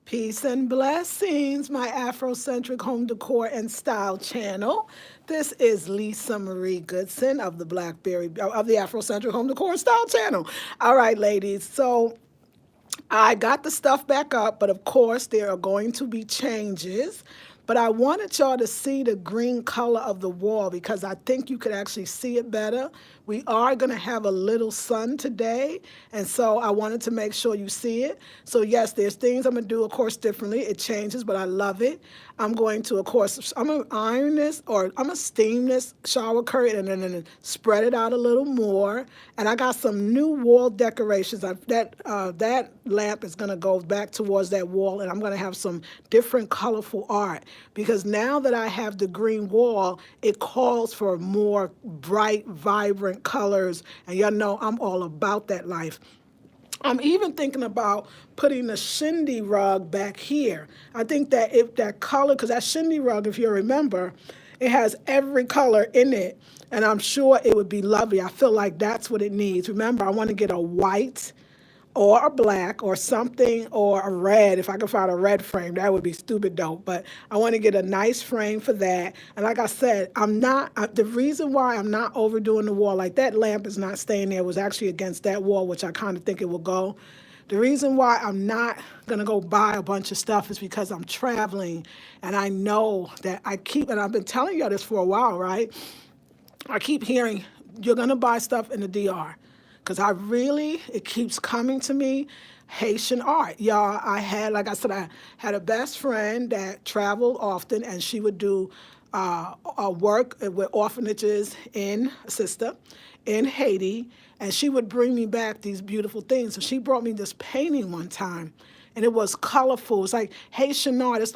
Peace and blessings, my Afrocentric home decor and style channel. This is Lisa Marie Goodson of the Afrocentric home decor and style channel. All right, ladies. So I got the stuff back up, but of course there are going to be changes. But I wanted y'all to see the green color of the wall because I think you could actually see it better. We are going to have a little sun today, and so I wanted to make sure you see it. So yes, there's things I'm going to do, of course, differently. It changes, but I love it. I'm going to, of course, I'm going to iron this, or I'm going to steam this shower curtain and then spread it out a little more. And I got some new wall decorations. That lamp is going to go back towards that wall, and I'm going to have some different colorful art because now that I have the green wall, it calls for more bright, vibrant colors. And y'all know I'm all about that life. I'm even thinking about putting the shindy rug back here. I think that if that color, because that shindy rug, if you remember, it has every color in it, and I'm sure it would be lovely. I feel like that's what it needs. Remember, I want to get a white or a black or something or a red. If I could find a red frame, that would be stupid dope. But I want to get a nice frame for that. And like I said, the reason why I'm not overdoing the wall, like that lamp is not staying there, was actually against that wall, which I kind of think it will go. The reason why I'm not going to go buy a bunch of stuff is because I'm traveling and I know that and I've been telling y'all this for a while, right? I keep hearing you're going to buy stuff in the DR because it keeps coming to me. Haitian art. Y'all, like I said, I had a best friend that traveled often and she would do work with orphanages in Sister in Haiti, and she would bring me back these beautiful things. So she brought me this painting one time, and it was colorful. It's like Haitian art. It's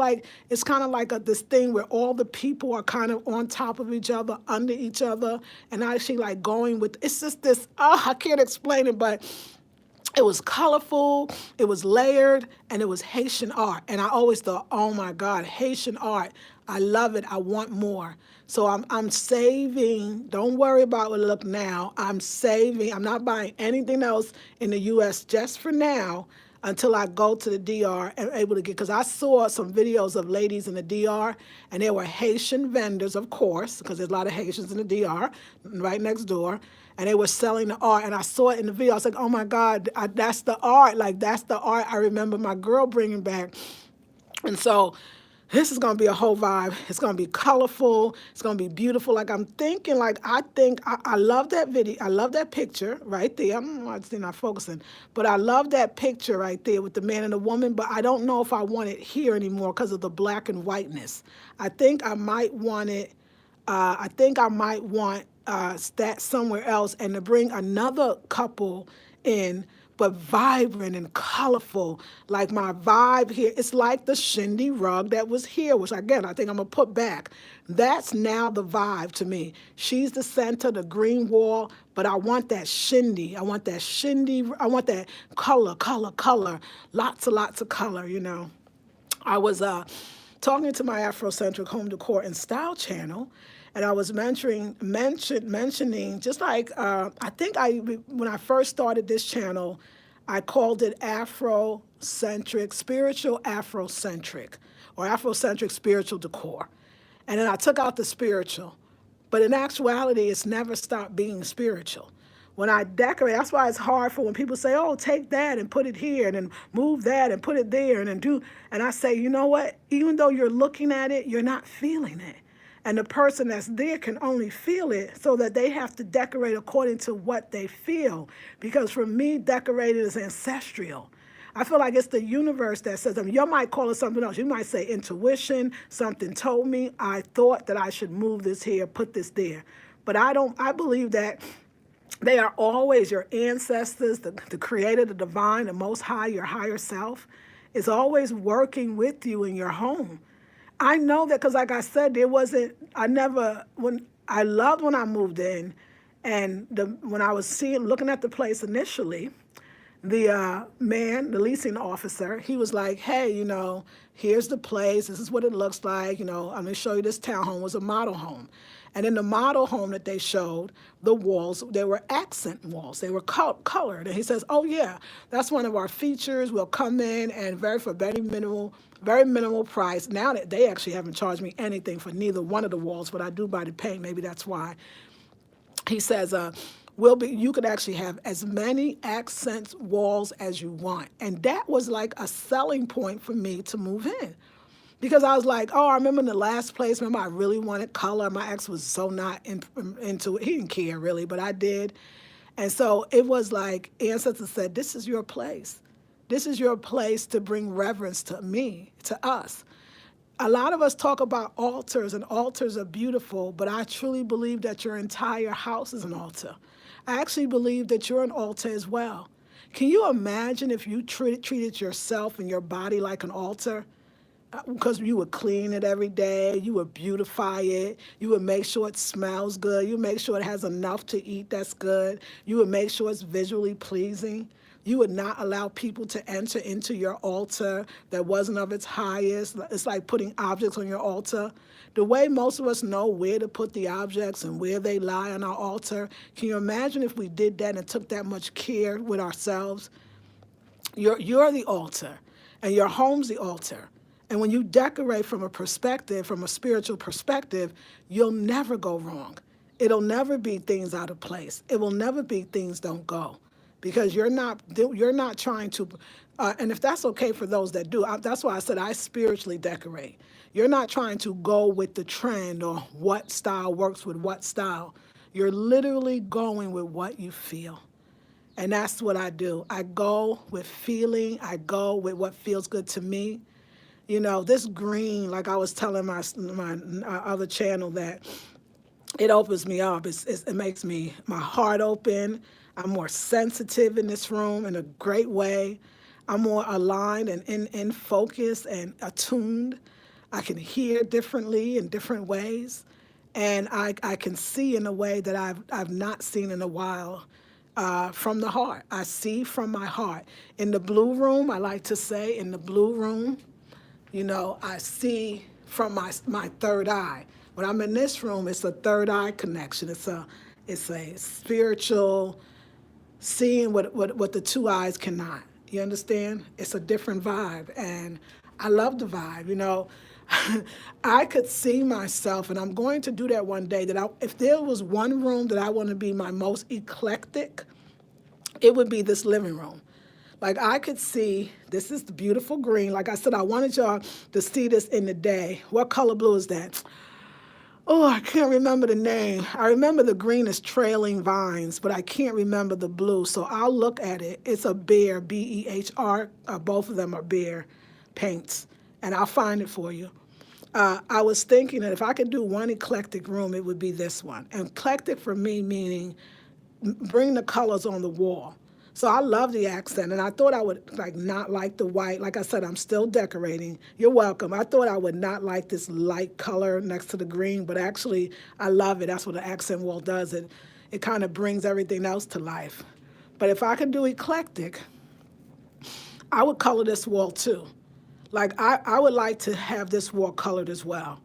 kind of like this thing where all the people are kind of on top of each other, under each other, and actually like going with. It's just this. Oh, I can't explain it, but it was colorful, it was layered, and it was Haitian art. And I always thought, oh my God, Haitian art. I love it. I want more. So I'm saving. Don't worry about what it look now. I'm saving. I'm not buying anything else in the US just for now until I go to the DR and able to get, because I saw some videos of ladies in the DR and there were Haitian vendors, of course, because there's a lot of Haitians in the DR right next door, and they were selling the art, and I saw it in the video. I was like, oh my God, that's the art. Like, that's the art I remember my girl bringing back. And so this is going to be a whole vibe. It's going to be colorful. It's going to be beautiful. Like, I'm thinking, like, I love that video. I love that picture right there. I don't know why it's not focusing, but I love that picture right there with the man and the woman, but I don't know if I want it here anymore because of the black and whiteness. I think I might want it, that somewhere else, and to bring another couple in, but vibrant and colorful. Like my vibe here, it's like the shindy rug that was here, which again, I think I'm gonna put back. That's now the vibe to me. She's the center, the green wall, but I want that shindy. I want that shindy. I want that color, color, color. Lots of color. I was talking to my Afrocentric home decor and style channel, and I was mentioning just like when I first started this channel, I called it Afrocentric, spiritual Afrocentric, or Afrocentric spiritual decor, and then I took out the spiritual, but in actuality, it's never stopped being spiritual. When I decorate, that's why it's hard for when people say, oh, take that and put it here and then move that and put it there and then do. And I say, you know what? Even though you're looking at it, you're not feeling it. And the person that's there can only feel it, so that they have to decorate according to what they feel. Because for me, decorating is ancestral. I feel like it's the universe that says, you might call it something else. You might say intuition, something told me, I thought that I should move this here, put this there. But I believe that they are always your ancestors, the creator, the divine, the most high, your higher self is always working with you in your home. I know that because, like I said, I loved when I moved in, and when I was looking at the place initially, the man, the leasing officer, he was like, hey, here's the place. This is what it looks like. I'm going to show you this townhome. It was a model home. And in the model home that they showed, the walls, they were accent walls. They were colored. And he says, oh, yeah, that's one of our features. We'll come in and for very minimal price. Now that they actually haven't charged me anything for neither one of the walls, but I do buy the paint. Maybe that's why. He says, you could actually have as many accent walls as you want. And that was like a selling point for me to move in. Because I was like, oh, I remember in the last place, I really wanted color. My ex was so not into it. He didn't care really, but I did. And so it was like ancestors said, this is your place. This is your place to bring reverence to me, to us. A lot of us talk about altars, and altars are beautiful, but I truly believe that your entire house is an altar. I actually believe that you're an altar as well. Can you imagine if you treated yourself and your body like an altar? Because you would clean it every day, you would beautify it, you would make sure it smells good, you would make sure it has enough to eat that's good, you would make sure it's visually pleasing. You would not allow people to enter into your altar that wasn't of its highest. It's like putting objects on your altar. The way most of us know where to put the objects and where they lie on our altar, can you imagine if we did that and took that much care with ourselves? You're the altar, and your home's the altar. And when you decorate from a spiritual perspective, you'll never go wrong. It'll never be things out of place. It will never be things don't go. Because you're not trying to, and if that's okay for those that do, that's why I said I spiritually decorate. You're not trying to go with the trend or what style works with what style. You're literally going with what you feel. And that's what I do. I go with feeling. I go with what feels good to me. This green, like I was telling my other channel, that it opens me up. It makes my heart open. I'm more sensitive in this room in a great way. I'm more aligned and in focus and attuned. I can hear differently in different ways. And I can see in a way that I've not seen in a while from the heart. I see from my heart. In the blue room, I like to say, in the blue room, I see from my third eye. When I'm in this room, it's a third eye connection. It's a spiritual seeing what the two eyes cannot. You understand? It's a different vibe, and I love the vibe. I could see myself, and I'm going to do that one day, if there was one room that I want to be my most eclectic, it would be this living room. Like I could see, this is the beautiful green. Like I said, I wanted y'all to see this in the day. What color blue is that? Oh, I can't remember the name. I remember the green is trailing vines, but I can't remember the blue. So I'll look at it. It's a bear, B-E-H-R. Both of them are bear paints, and I'll find it for you. I was thinking that if I could do one eclectic room, it would be this one. And eclectic for me meaning bring the colors on the wall. So I love the accent, and I thought I would not like the white. Like I said, I'm still decorating. You're welcome. I thought I would not like this light color next to the green, but actually I love it. That's what the accent wall does. It kind of brings everything else to life. But if I could do eclectic, I would color this wall too. Like I would like to have this wall colored as well.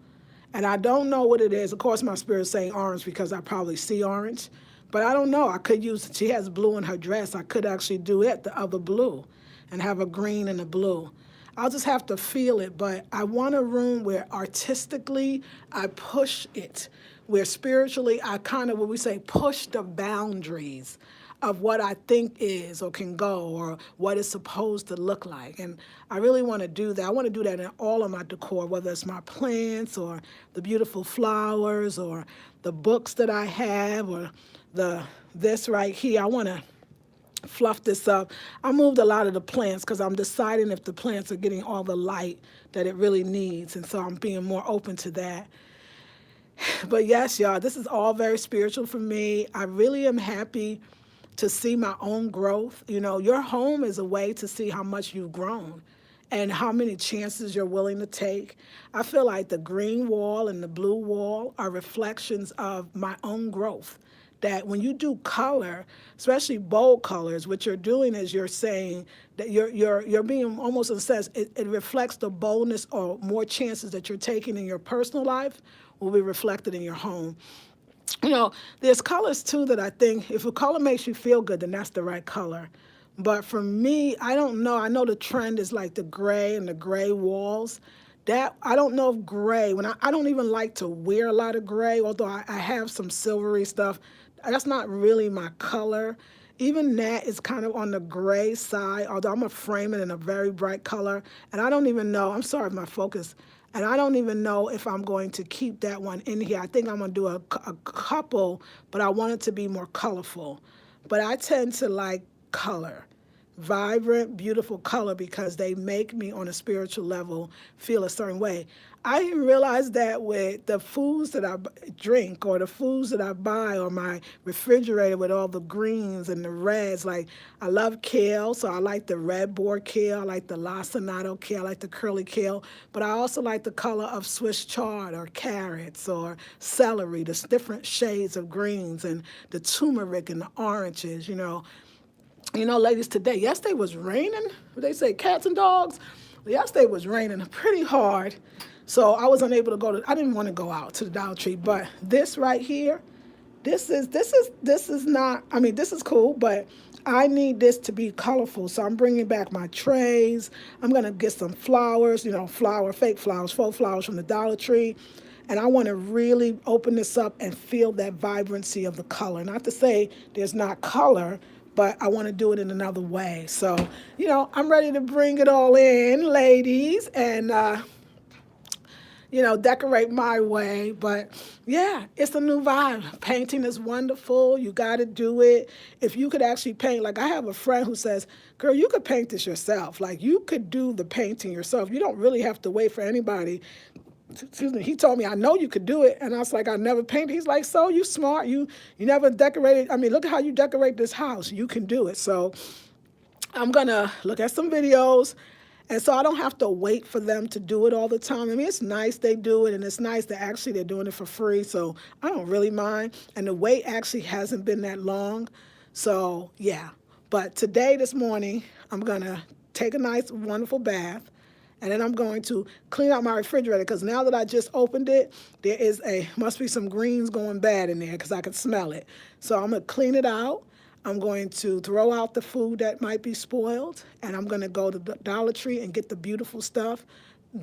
And I don't know what it is. Of course, my spirit's saying orange because I probably see orange. But I don't know. I could use, she has blue in her dress. I could actually do it, the other blue, and have a green and a blue. I'll just have to feel it. But I want a room where artistically I push it, where spiritually I kind of, what we say, push the boundaries of what I think is or can go or what it's supposed to look like. And I really want to do that. I want to do that in all of my decor, whether it's my plants or the beautiful flowers or the books that I have or this right here. I want to fluff this up. I moved a lot of the plants because I'm deciding if the plants are getting all the light that it really needs. And so I'm being more open to that. But yes, y'all, this is all very spiritual for me. I really am happy to see my own growth. Your home is a way to see how much you've grown and how many chances you're willing to take. I feel like the green wall and the blue wall are reflections of my own growth. that when you do color, especially bold colors, what you're doing is you're saying that you're being almost in a sense, it reflects the boldness or more chances that you're taking in your personal life will be reflected in your home. You know, there's colors too that I think if a color makes you feel good, then that's the right color. But for me, I don't know. I know the trend is like the gray and the gray walls. That I don't know if gray, when I don't even like to wear a lot of gray, although I have some silvery stuff. That's not really my color. Even that is kind of on the gray side, although I'm gonna frame it in a very bright color. And I don't even know, I'm sorry if my focus, and I don't even know if I'm going to keep that one in here. I think I'm gonna do a couple, but I want it to be more colorful. But I tend to like color, vibrant, beautiful color, because they make me on a spiritual level feel a certain way. I didn't realize that with the foods that I drink or the foods that I buy or my refrigerator with all the greens and the reds. Like, I love kale, so I like the red boar kale, I like the lacinato kale, I like the curly kale, but I also like the color of Swiss chard or carrots or celery, the different shades of greens, and the turmeric and the oranges, you know. You know, ladies, today, yesterday was raining. They say cats and dogs. Yesterday was raining pretty hard. So I was unable to I didn't want to go out to the Dollar Tree, but this right here, this is not, I mean, this is cool, but I need this to be colorful. So I'm bringing back my trays. I'm going to get some flowers, you know, fake flowers, faux flowers from the Dollar Tree. And I want to really open this up and feel that vibrancy of the color. Not to say there's not color, but I want to do it in another way. So, you know, I'm ready to bring it all in, ladies, and, you know, decorate my way. But yeah, it's a new vibe. Painting is wonderful. You got to do it. If you could actually paint, like I have a friend who says, girl, you could paint this yourself. Like, you could do the painting yourself. You don't really have to wait for anybody. Excuse me, he told me, I know you could do it. And I was like, I never painted. He's like, so you smart. You never decorated. I mean, look at how you decorate this house. You can do it. So I'm going to look at some videos. And so I don't have to wait for them to do it all the time. I mean, it's nice they do it, and it's nice that actually they're doing it for free. So I don't really mind. And the wait actually hasn't been that long. So yeah. But today, this morning, I'm going to take a nice, wonderful bath. And then I'm going to clean out my refrigerator, because now that I just opened it, must be some greens going bad in there, because I can smell it. So I'm going to clean it out. I'm going to throw out the food that might be spoiled, and I'm going to go to the Dollar Tree and get the beautiful stuff.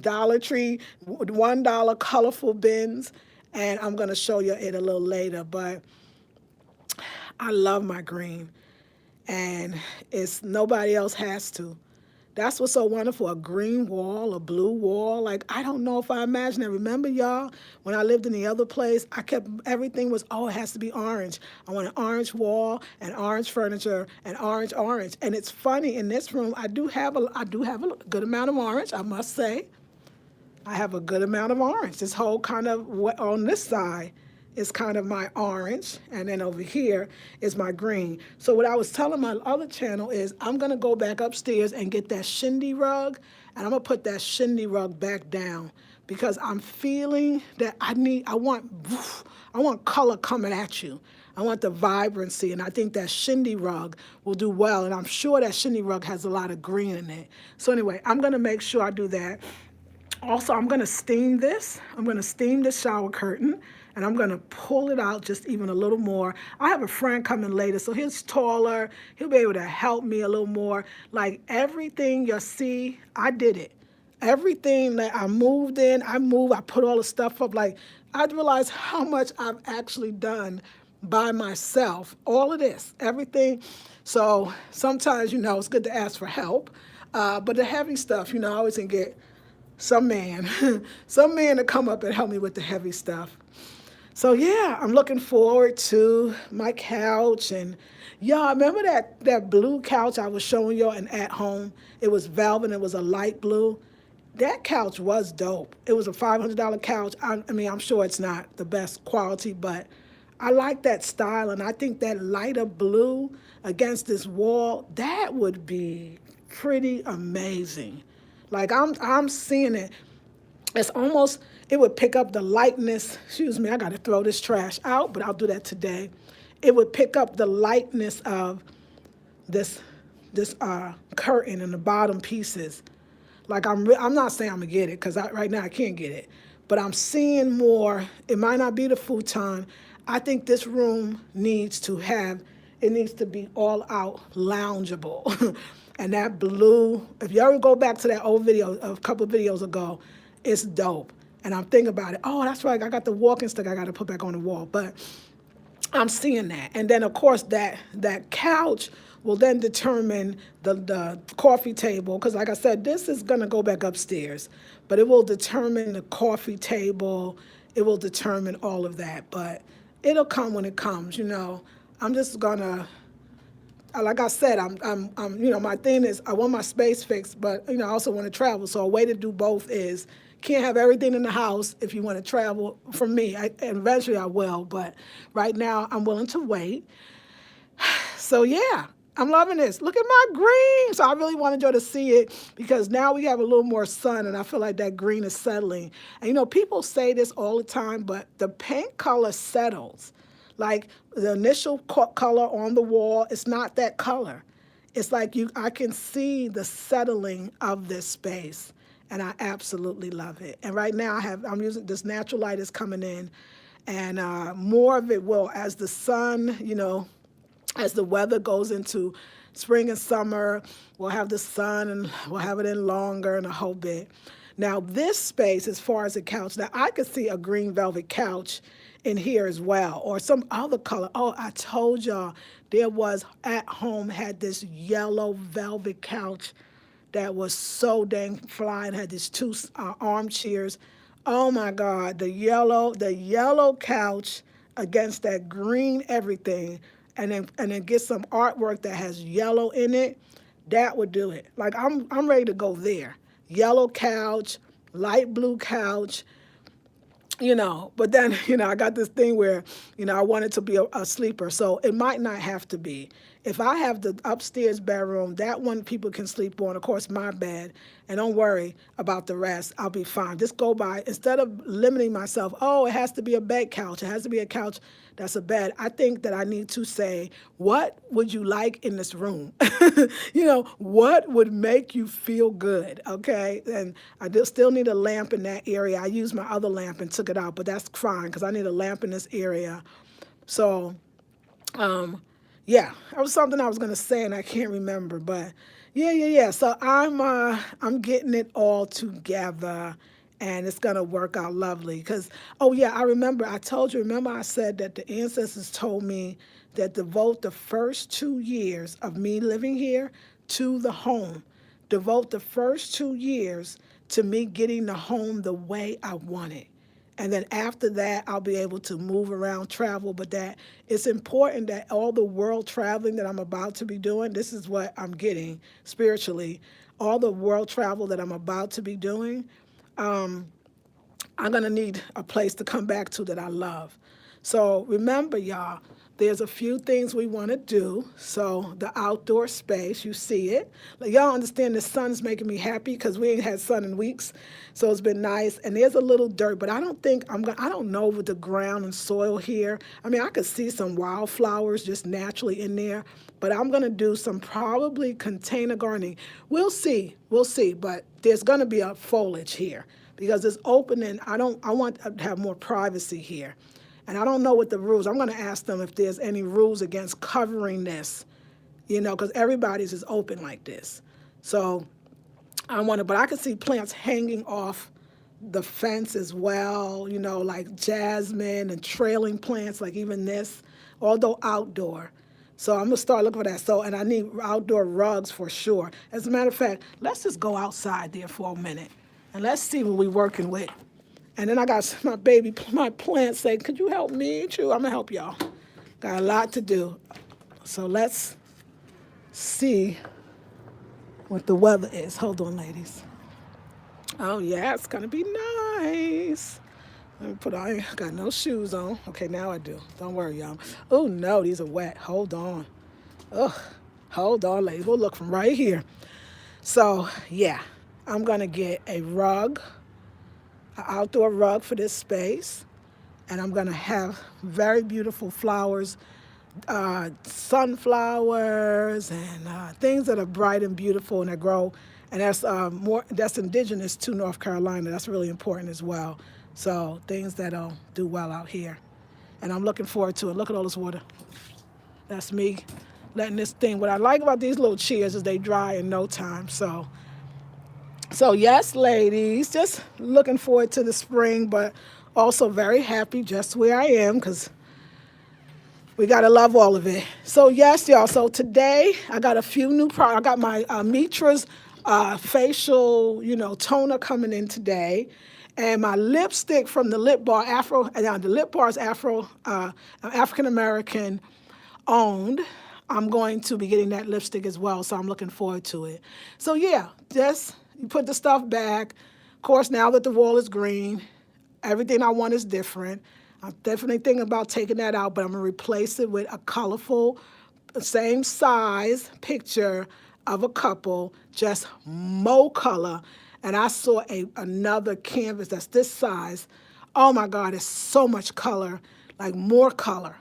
Dollar Tree, $1 colorful bins, and I'm going to show you it a little later. But I love my green, and nobody else has to. That's what's so wonderful, a green wall, a blue wall. Like, I don't know if I imagine it. Remember, y'all, when I lived in the other place, everything was, it has to be orange. I want an orange wall and orange furniture and orange. And it's funny, in this room, I do have a good amount of orange, I must say. I have a good amount of orange. This whole kind of, on this side, is kind of my orange, and then over here is my green. So what I was telling my other channel is I'm going to go back upstairs and get that shindy rug, and I'm going to put that shindy rug back down, because I'm feeling that I want color coming at you. I want the vibrancy, and I think that shindy rug will do well, and I'm sure that shindy rug has a lot of green in it. So anyway, I'm going to make sure I do that. Also, I'm going to steam this. I'm going to steam this shower curtain, and I'm going to pull it out just even a little more. I have a friend coming later, so he's taller. He'll be able to help me a little more. Like, everything you see, I did it. Everything that I moved in, I put all the stuff up. Like, I realized how much I've actually done by myself. All of this, everything. So sometimes, it's good to ask for help. But the heavy stuff, I always can get some man to come up and help me with the heavy stuff. So yeah, I'm looking forward to my couch. And y'all, remember that blue couch I was showing y'all in At Home? It was velvet, it was a light blue. That couch was dope. It was a $500 couch. I mean, I'm sure it's not the best quality, but I like that style, and I think that lighter blue against this wall, that would be pretty amazing. Like, I'm seeing it. It's almost, it would pick up the lightness. Excuse me, I got to throw this trash out, but I'll do that today. it would pick up the lightness of this curtain and the bottom pieces. Like I'm not saying I'm gonna get it because right now I can't get it, but I'm seeing more. It might not be the futon. I think this room needs to have. It needs to be all out loungeable, and that blue. If you ever go back to that old video, a couple of videos ago, it's dope. And I'm thinking about it. Oh, that's right. I got the walking stick. I got to put back on the wall, but I'm seeing that. And then of course that couch will then determine the coffee table, because like I said, this is gonna go back upstairs, but it will determine the coffee table, it will determine all of that. But it'll come when it comes, you know. I'm just gonna, like I said, I'm you know, my thing is I want my space fixed, but you know, I also want to travel. So a way to do both is can't have everything in the house if you want to travel. For me, and eventually I will, but right now I'm willing to wait. So yeah, I'm loving this. Look at my green. So I really wanted y'all to see it because now we have a little more sun and I feel like that green is settling. And you know, people say this all the time, but the paint color settles. Like the initial color on the wall, it's not that color. It's like I can see the settling of this space, and I absolutely love it. And right now I'm using this natural light is coming in, and more of it will as the sun, you know, as the weather goes into spring and summer, we'll have the sun and we'll have it in longer and a whole bit. Now this space, as far as the couch, now I could see a green velvet couch in here as well, or some other color. Oh, I told y'all there was at home had this yellow velvet couch that was so dang flying, had these two armchairs. Oh my God, the yellow couch against that green everything, and then get some artwork that has yellow in it. That would do it. Like I'm ready to go there. Yellow couch, light blue couch, you know, but then, you know, I got this thing where, you know, I want it to be a sleeper. So it might not have to be. If I have the upstairs bedroom, that one people can sleep on, of course, my bed, and don't worry about the rest. I'll be fine. Just go by, instead of limiting myself, oh, it has to be a bed couch. It has to be a couch that's a bed. I think that I need to say, what would you like in this room? You know, what would make you feel good, okay? And I still need a lamp in that area. I used my other lamp and took it out, but that's fine because I need a lamp in this area. So, yeah, that was something I was gonna say and I can't remember, but yeah. So I'm getting it all together, and it's gonna work out lovely. Cause oh yeah, I remember I told you. Remember I said that the ancestors told me that devote the first 2 years of me living here to the home. Devote the first 2 years to me getting the home the way I want it. And then after that, I'll be able to move around, travel. But that it's important that all the world traveling that I'm about to be doing, this is what I'm getting spiritually. All the world travel that I'm about to be doing, I'm going to need a place to come back to that I love. So remember, y'all, there's a few things we want to do. So the outdoor space, you see it. Like, y'all understand the sun's making me happy because we ain't had sun in weeks. So it's been nice. And there's a little dirt, but I don't think I don't know with the ground and soil here. I mean, I could see some wildflowers just naturally in there, but I'm going to do some probably container gardening. We'll see. But there's going to be a foliage here because it's open and I want to have more privacy here. And I don't know what the rules. I'm going to ask them if there's any rules against covering this, you know, because everybody's is open like this. So but I could see plants hanging off the fence as well, you know, like jasmine and trailing plants, like even this, although outdoor. So I'm going to start looking for that. So, and I need outdoor rugs for sure. As a matter of fact, let's just go outside there for a minute and let's see what we're working with. And then I got my plant saying, could you help me too? I'm going to help y'all. Got a lot to do. So let's see what the weather is. Hold on, ladies. Oh, yeah, it's going to be nice. I ain't got no shoes on. Okay, now I do. Don't worry, y'all. Oh, no, these are wet. Hold on. Ugh. Hold on, ladies. We'll look from right here. So, yeah, I'm going to get a rug, an outdoor rug for this space, and I'm going to have very beautiful flowers sunflowers and things that are bright and beautiful and that grow. And that's indigenous to North Carolina. That's really important as well. So things that'll do well out here. And I'm looking forward to it. Look at all this water. That's me letting this thing. What I like about these little cheers is they dry in no time. So yes, ladies, just looking forward to the spring, but also very happy just where I am because we got to love all of it. So yes, y'all. So today I got a few new products. I got my Mitra's facial, toner coming in today. And my lipstick from the Lip Bar the Lip Bar is African American owned. I'm going to be getting that lipstick as well, so I'm looking forward to it. So yeah, just you put the stuff back. Of course, now that the wall is green, everything I want is different. I'm definitely thinking about taking that out, but I'm gonna replace it with a colorful, same size picture of a couple, just mo color. And I saw another canvas that's this size. Oh my God, it's so much color, like more color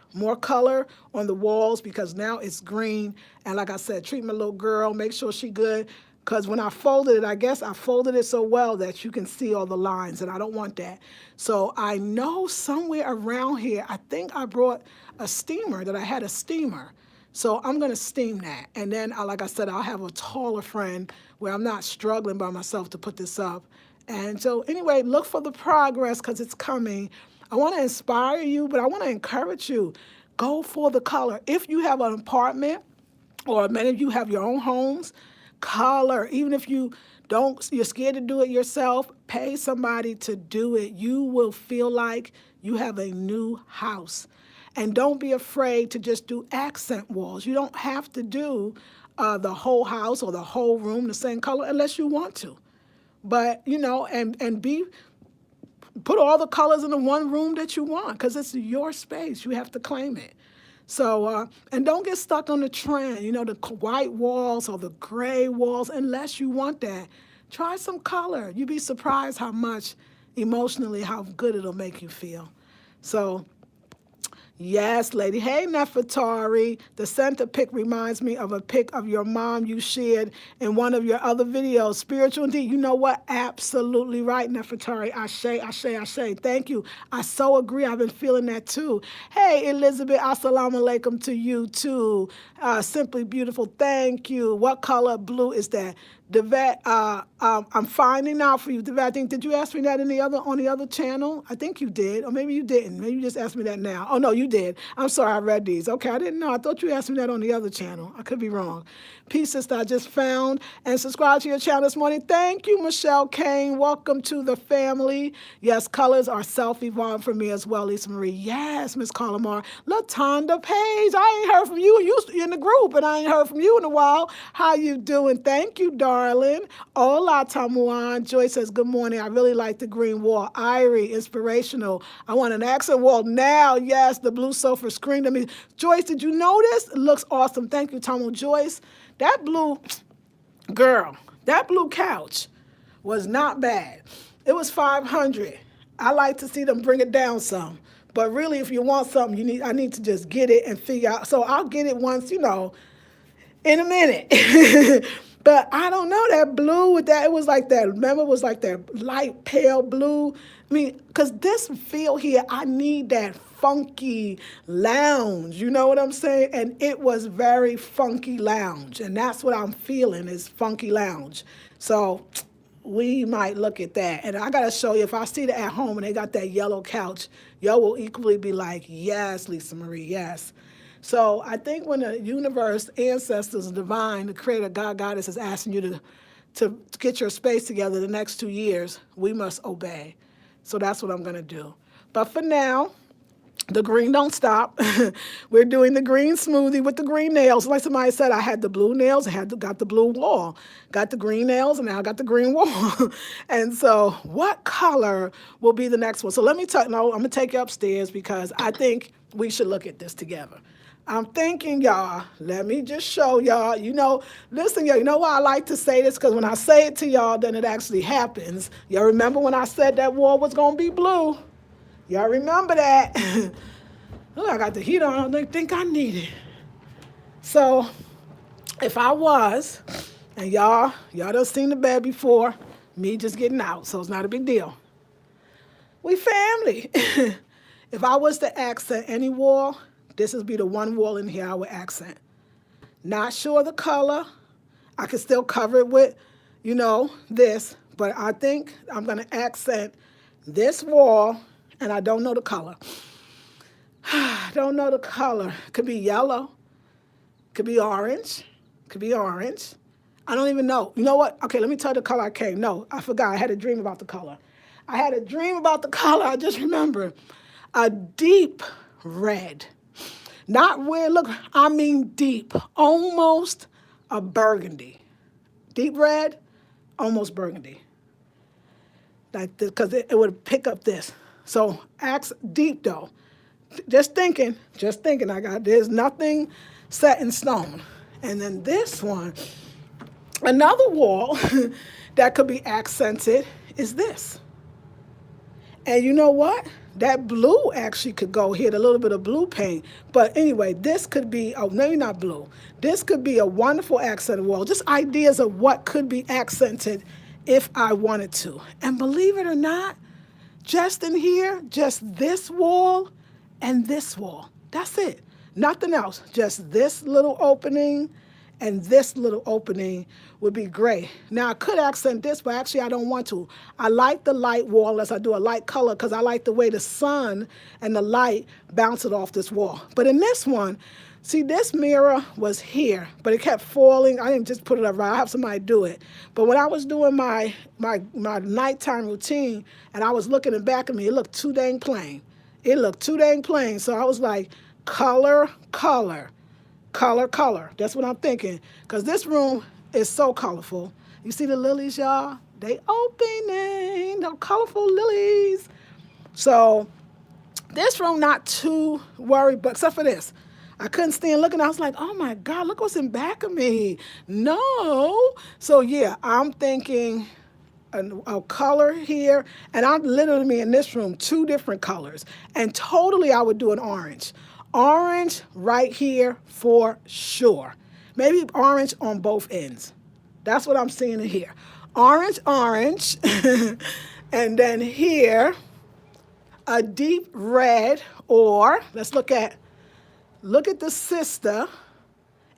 on the walls because now it's green. And like I said, treat my little girl, make sure she good. Because when I folded it, I guess I folded it so well that you can see all the lines, and I don't want that. So I know somewhere around here, I think I brought a steamer, that I had a steamer. So I'm going to steam that. And then, like I said, I'll have a taller friend where I'm not struggling by myself to put this up. And so anyway, look for the progress because it's coming. I want to inspire you, but I want to encourage you. Go for the color. If you have an apartment, or many of you have your own homes, color. Even if you're scared to do it yourself, pay somebody to do it. You will feel like you have a new house. And don't be afraid to just do accent walls. You don't have to do the whole house or the whole room the same color unless you want to. But, put all the colors in the one room that you want because it's your space. You have to claim it. So, and don't get stuck on the trend, the white walls or the gray walls, unless you want that. Try some color. You'd be surprised how much emotionally, how good it'll make you feel. So, yes, lady. Hey, Nefertari. The center pic reminds me of a pic of your mom you shared in one of your other videos. Spiritual indeed. You know what? Absolutely right, Nefertari. Ashe, ashe, ashe. Thank you. I so agree. I've been feeling that too. Hey, Elizabeth. Assalamu alaikum to you too. Simply beautiful. Thank you. What color blue is that? Devet, I'm finding out for you. Devet, did you ask me that on the other channel? I think you did, or maybe you didn't. Maybe you just asked me that now. Oh no, you did. I'm sorry, I read these. Okay, I didn't know. I thought you asked me that on the other channel. I could be wrong. Peace, sister. I just found and subscribed to your channel this morning. Thank you, Michelle Kane. Welcome to the family. Yes, colors are self-evolving for me as well, Lisa Marie. Yes, Miss Calamar. Latonda Page. I ain't heard from you. You in the group, and I ain't heard from you in a while. How you doing? Thank you, darling. Hola, Tamuan. Joy says, good morning. I really like the green wall. Irie, inspirational. I want an accent wall now. Yes, the blue sofa screamed at me. Joyce, did you notice? It looks awesome. Thank you, Tamu. Joyce, that blue couch was not bad. It was $500. I like to see them bring it down some. But really, if you want something, I need to just get it and figure out. So I'll get it once, in a minute. But I don't know, that blue with that, it was like that, remember, it was like that light pale blue. I mean, because this feel here, I need that funky lounge, you know what I'm saying? And it was very funky lounge, and that's what I'm feeling is funky lounge. So we might look at that. And I got to show you, if I see it at home and they got that yellow couch, y'all will equally be like, yes, Lisa Marie, yes. So I think when the universe, ancestors, divine, the creator, God, goddess is asking you to get your space together the next 2 years, we must obey. So that's what I'm going to do. But for now, the green don't stop. We're doing the green smoothie with the green nails. Like somebody said, I had the blue nails, got the blue wall, got the green nails, and now I got the green wall. And so what color will be the next one? So let me I'm going to take you upstairs because I think we should look at this together. I'm thinking, y'all, let me just show y'all, listen, y'all, you know why I like to say this? Because when I say it to y'all, then it actually happens. Y'all remember when I said that wall was going to be blue? Y'all remember that? Look, I got the heat on. I don't think I need it. So if I was, and y'all done seen the bed before, me just getting out, so it's not a big deal. We family. If I was to accent any wall, this would be the one wall in here I would accent. Not sure the color. I could still cover it with, this, but I think I'm going to accent this wall, and I don't know the color. Don't know the color. Could be yellow. Could be orange. Could be orange. I don't even know. You know what? Okay, let me tell you the color I came. No, I forgot. I had a dream about the color. I had a dream about the color. I just remember a deep red. Not where, look, I mean deep. Almost a burgundy. Deep red, almost burgundy. Like this, because it would pick up this. So axe deep though. Just thinking, there's nothing set in stone. And then this one, another wall that could be accented is this. And you know what? That blue actually could go here, a little bit of blue paint. But anyway, this could be, maybe not blue. This could be a wonderful accented wall. Just ideas of what could be accented if I wanted to. And believe it or not, just in here, just this wall and this wall. That's it. Nothing else. Just this little opening and this little opening would be great. Now, I could accent this, but actually I don't want to. I like the light wall unless I do a light color because I like the way the sun and the light bounce it off this wall. But in this one, see, this mirror was here, but it kept falling. I didn't just put it up right. I have somebody do it. But when I was doing my nighttime routine and I was looking in back of me, it looked too dang plain. So I was like, color, color. Color, color. That's what I'm thinking. Because this room is so colorful. You see the lilies, y'all? They opening. The colorful lilies. So this room, not too worried, but except for this. I couldn't stand looking. I was like, oh my God, look what's in back of me. No. So yeah, I'm thinking a color here. And I'm literally in this room, 2 different colors. And totally I would do an orange. Orange right here for sure. Maybe orange on both ends. That's what I'm seeing in here. Orange, orange. And then here, a deep red, or let's look at the sister.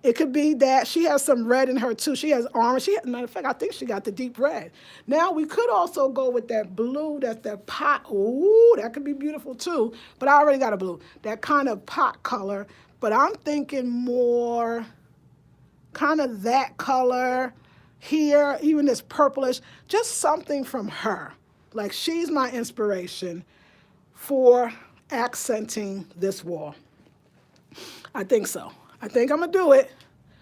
It could be that she has some red in her too. She has orange. Matter of fact, I think she got the deep red. Now we could also go with that blue. That's that pot. Ooh, that could be beautiful too. But I already got a blue. That kind of pot color. But I'm thinking more kind of that color here, even this purplish. Just something from her. Like she's my inspiration for accenting this wall. I think so. I think I'm gonna do it.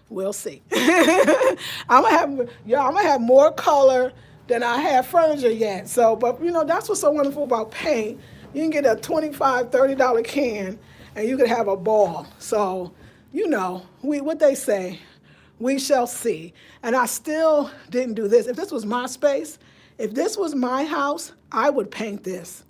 We'll see. I'm gonna have more color than I have furniture yet. So, but that's what's so wonderful about paint. You can get a $25, $30 can and you can have a ball. So, what they say, we shall see. And I still didn't do this. If this was my space, if this was my house, I would paint this.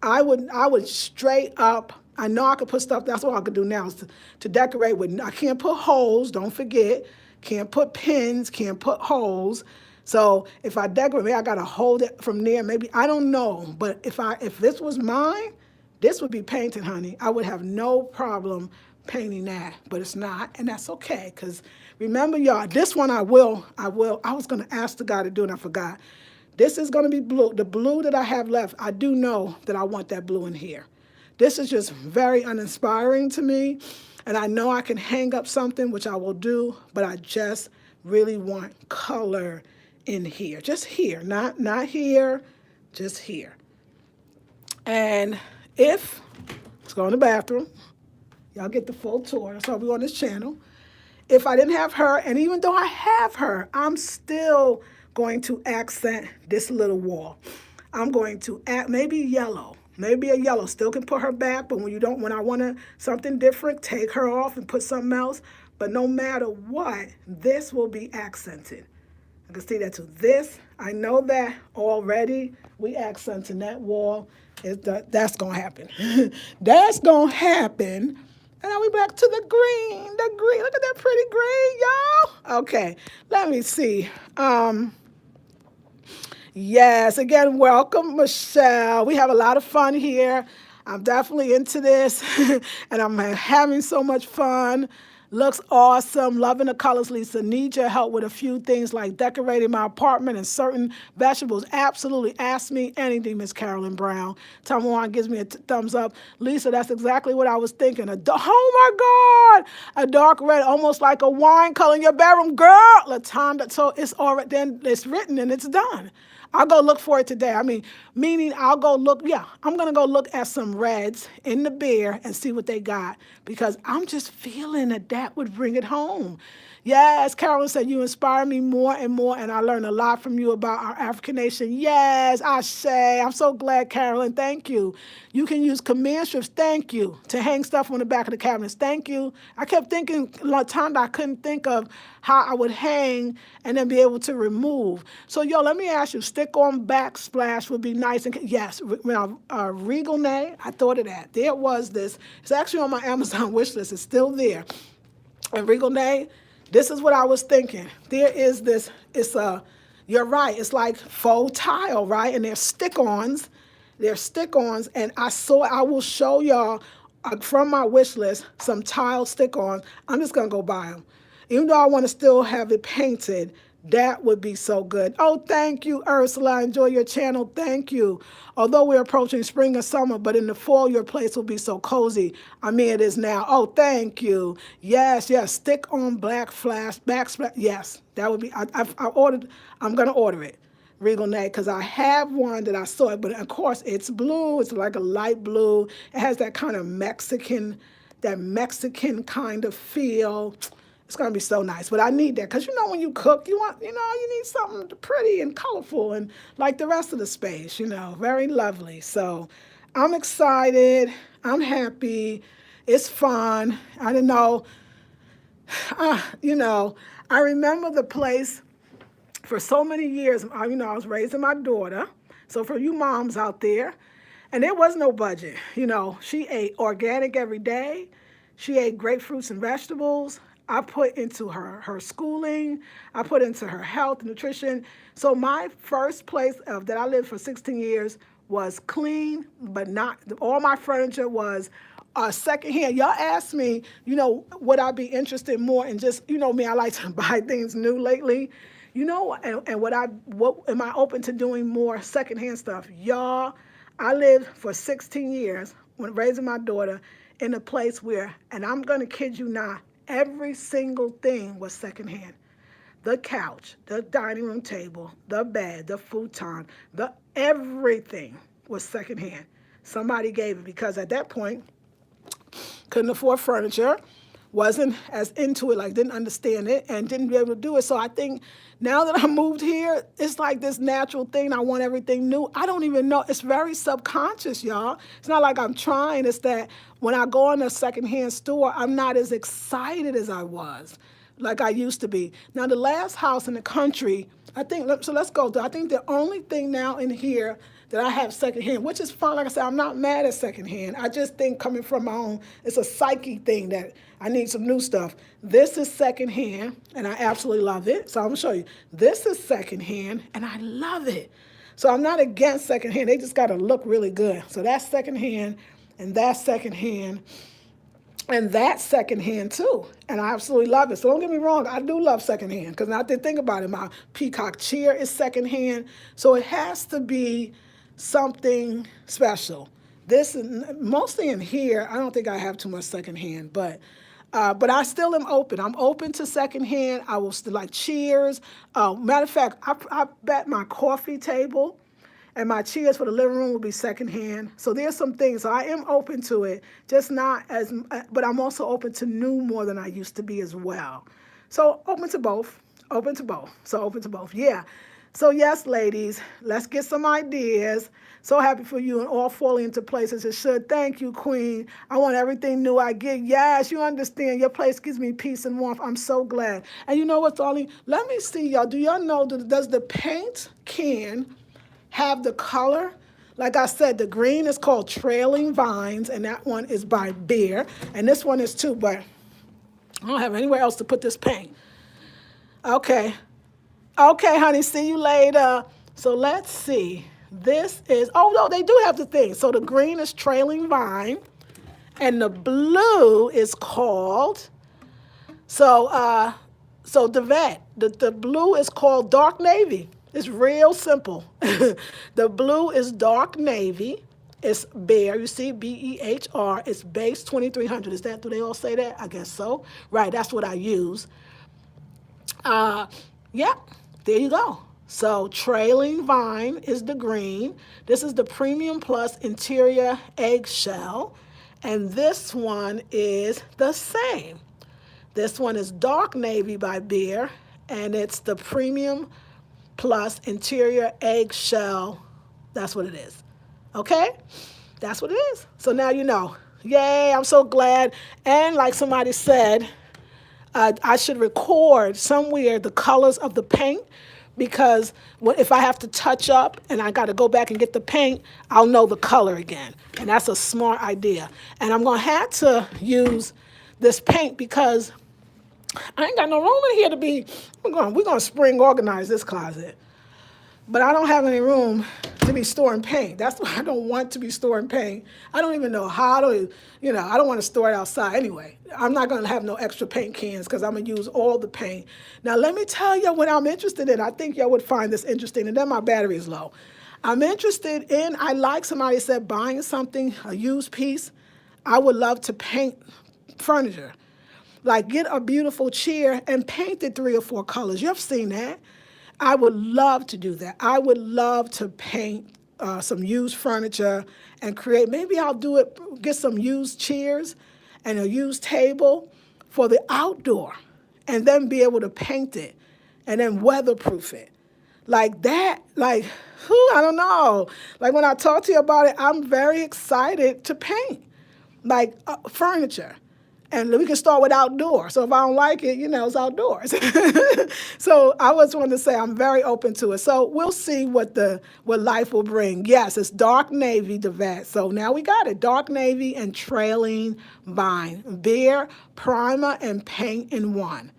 I would straight up. I know I could put stuff, that's what I could do now, is to decorate with, I can't put holes, don't forget, can't put pins, can't put holes. So if I decorate, maybe I gotta hold it from there, maybe, I don't know. But if this was mine, this would be painted, honey. I would have no problem painting that, but it's not, and that's okay, because remember, y'all, this one I was gonna ask the guy to do it, and I forgot. This is gonna be blue, the blue that I have left, I do know that I want that blue in here. This is just very uninspiring to me, and I know I can hang up something, which I will do, but I just really want color in here. Just here, not here, just here. And let's go in the bathroom. Y'all get the full tour. That's why we're on this channel. If I didn't have her, and even though I have her, I'm still going to accent this little wall. I'm going to add maybe yellow. Maybe a yellow. Still can put her back, but when I want something different, take her off and put something else. But no matter what, this will be accented. I can see that too. This, I know that already. We accent in that wall. That's going to happen. That's going to happen. And now we back to the green. The green. Look at that pretty green, y'all. Okay, let me see. Yes, again, welcome, Michelle. We have a lot of fun here. I'm definitely into this, and I'm having so much fun. Looks awesome. Loving the colors, Lisa. Need your help with a few things like decorating my apartment and certain vegetables. Absolutely. Ask me anything, Miss Carolyn Brown. Tom gives me a thumbs up. Lisa, that's exactly what I was thinking. Oh my God! A dark red, almost like a wine color in your bedroom. Girl, Latonda. So it's already, then it's written and it's done. I'll go look for it today. I mean, meaning I'll go look, yeah, I'm going to go look at some reds in the beer and see what they got because I'm just feeling that would bring it home. Yes, Carolyn said, you inspire me more and more, and I learn a lot from you about our African nation. Yes, I say. I'm so glad, Carolyn. Thank you. You can use command strips, thank you, to hang stuff on the back of the cabinets. Thank you. I kept thinking, Latonda, I couldn't think of how I would hang and then be able to remove. So, yo, let me ask you, stick-on backsplash would be nice. And yes, Regal Nay, I thought of that. There was this. It's actually on my Amazon wish list. It's still there. And Regal Nay, this is what I was thinking. There is this, you're right, it's like faux tile, right? And they're stick-ons. They're stick-ons, and I will show y'all from my wish list some tile stick-ons. I'm just gonna go buy them. Even though I want to still have it painted, that would be so good. Oh, thank you, Ursula. Enjoy your channel. Thank you. Although we're approaching spring and summer, but in the fall, your place will be so cozy. I mean, it is now. Oh, thank you. Yes, yes. Stick on backsplash. Yes, that would be. I ordered. I'm gonna order it. Regal Nay, because I have one that I saw it, but of course it's blue. It's like a light blue. It has that kind of Mexican kind of feel. It's gonna be so nice, but I need that because when you cook, you need something pretty and colorful and like the rest of the space, very lovely. So I'm excited. I'm happy. It's fun. I didn't know, I remember the place for so many years. I was raising my daughter. So for you moms out there, and there was no budget. She ate organic every day. She ate great fruits and vegetables. I put into her schooling. I put into her health, nutrition. So my first place that I lived for 16 years was clean, but not, all my furniture was secondhand. Y'all asked me, would I be interested more in just, me, I like to buy things new lately. And what am I open to doing more secondhand stuff? Y'all, I lived for 16 years when raising my daughter in a place where, and I'm going to kid you not, every single thing was secondhand. The couch, the dining room table, the bed, the futon, everything was secondhand. Somebody gave it because at that point, couldn't afford furniture, wasn't as into it, like didn't understand it and didn't be able to do it. So I think now that I moved here, it's like this natural thing. I want everything new. I don't even know. It's very subconscious, y'all. It's not like I'm trying. It's that when I go in a secondhand store, I'm not as excited as I was, like I used to be. Now, the last house in the country, so let's go. I think the only thing now in here that I have secondhand, which is fine. Like I said, I'm not mad at secondhand. I just think coming from my own, it's a psyche thing that I need some new stuff. This is secondhand, and I absolutely love it. So I'm gonna show you. This is secondhand, and I love it. So I'm not against secondhand. They just gotta look really good. So that's secondhand, and that's secondhand. And that's secondhand too. And I absolutely love it. So don't get me wrong, I do love secondhand because now I did think about it. My peacock chair is secondhand. So it has to be something special. This is mostly in here. I don't think I have too much secondhand, but I still am open. I'm open to secondhand. I will still like chairs. Matter of fact, I bet my coffee table and my chairs for the living room will be secondhand. So there's some things. So I am open to it, just not as, but I'm also open to new more than I used to be as well. So open to both. So open to both. Yeah. So yes, ladies, let's get some ideas. So happy for you and all falling into place as it should. Thank you, Queen. I want everything new I get. Yes, you understand. Your place gives me peace and warmth. I'm so glad. And you know what, darling? Let me see, y'all. Do y'all know, does the paint can have the color? Like I said, the green is called Trailing Vines, and that one is by Behr. And this one is too, but I don't have anywhere else to put this paint. Okay. Okay, honey, see you later. So let's see. This is, oh no, they do have the thing. So the green is Trailing Vine, and the blue is called, so the vet, the blue is called Dark Navy. It's real simple. The blue is Dark Navy. It's Behr, you see, Behr. It's base 2300. Is that, do they all say that? I guess so. Right, that's what I use. Yep, there you go. So Trailing Vine is the green. This is the Premium Plus Interior Eggshell. And this one is the same. This one is Dark Navy by Behr, and it's the Premium Plus Interior Eggshell. That's what it is. Okay? That's what it is. So now you know. Yay, I'm so glad. And like somebody said, I should record somewhere the colors of the paint, because if I have to touch up and I got to go back and get the paint, I'll know the color again. And that's a smart idea. And I'm going to have to use this paint because I ain't got no room in here to be, we're going to spring organize this closet. But I don't have any room to be storing paint. That's why I don't want to be storing paint. I don't even know how to, I don't want to store it outside anyway. I'm not going to have no extra paint cans because I'm going to use all the paint. Now, let me tell you what I'm interested in. I think y'all would find this interesting. And then my battery is low. I'm interested in, somebody said, buying something, a used piece. I would love to paint furniture. Like get a beautiful chair and paint it 3 or 4 colors. You've seen that. I would love to do that. I would love to paint some used furniture and create, maybe I'll do it, get some used chairs and a used table for the outdoor, and then be able to paint it and then weatherproof it. Like that, I don't know. Like when I talk to you about it, I'm very excited to paint like furniture. And we can start with outdoor. So if I don't like it, it's outdoors. So I just wanted to say I'm very open to it. So we'll see what life will bring. Yes, it's Dark Navy, the vet. So now we got it. Dark Navy and Trailing Vine. Behr, primer, and paint in one.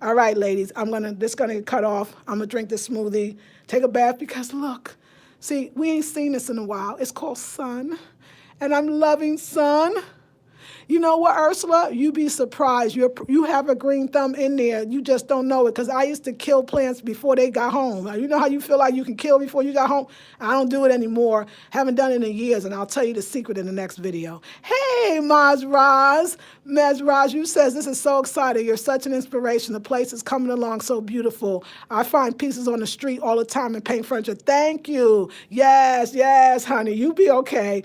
All right, ladies, this gonna get cut off. I'm gonna drink this smoothie, take a bath, because look, see, we ain't seen this in a while. It's called sun, and I'm loving sun. You know what, Ursula? You'd be surprised. You have a green thumb in there. You just don't know it, because I used to kill plants before they got home. You know how you feel like you can kill before you got home? I don't do it anymore. Haven't done it in years, and I'll tell you the secret in the next video. Hey, Mazraz, you says, this is so exciting. You're such an inspiration. The place is coming along so beautiful. I find pieces on the street all the time and paint furniture. Thank you. Yes, honey. You be okay.